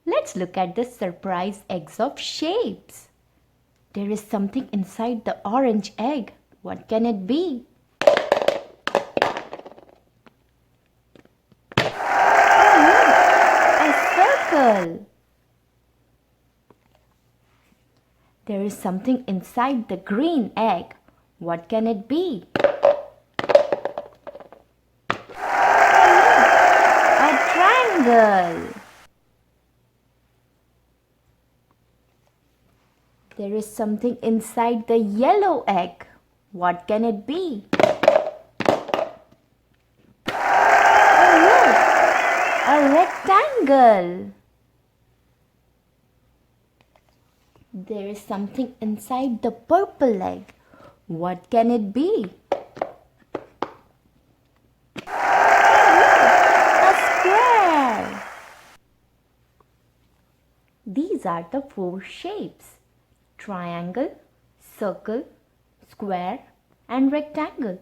Let's look at the surprise eggs of shapes. There is something inside the orange egg. What can it be? A circle. There is something inside the green egg. What can it be? A triangle. There is something inside the yellow egg. What can it be? Oh, look, a rectangle. There is something inside the purple egg. What can it be? A square. These are the four shapes: triangle, circle, square, and rectangle.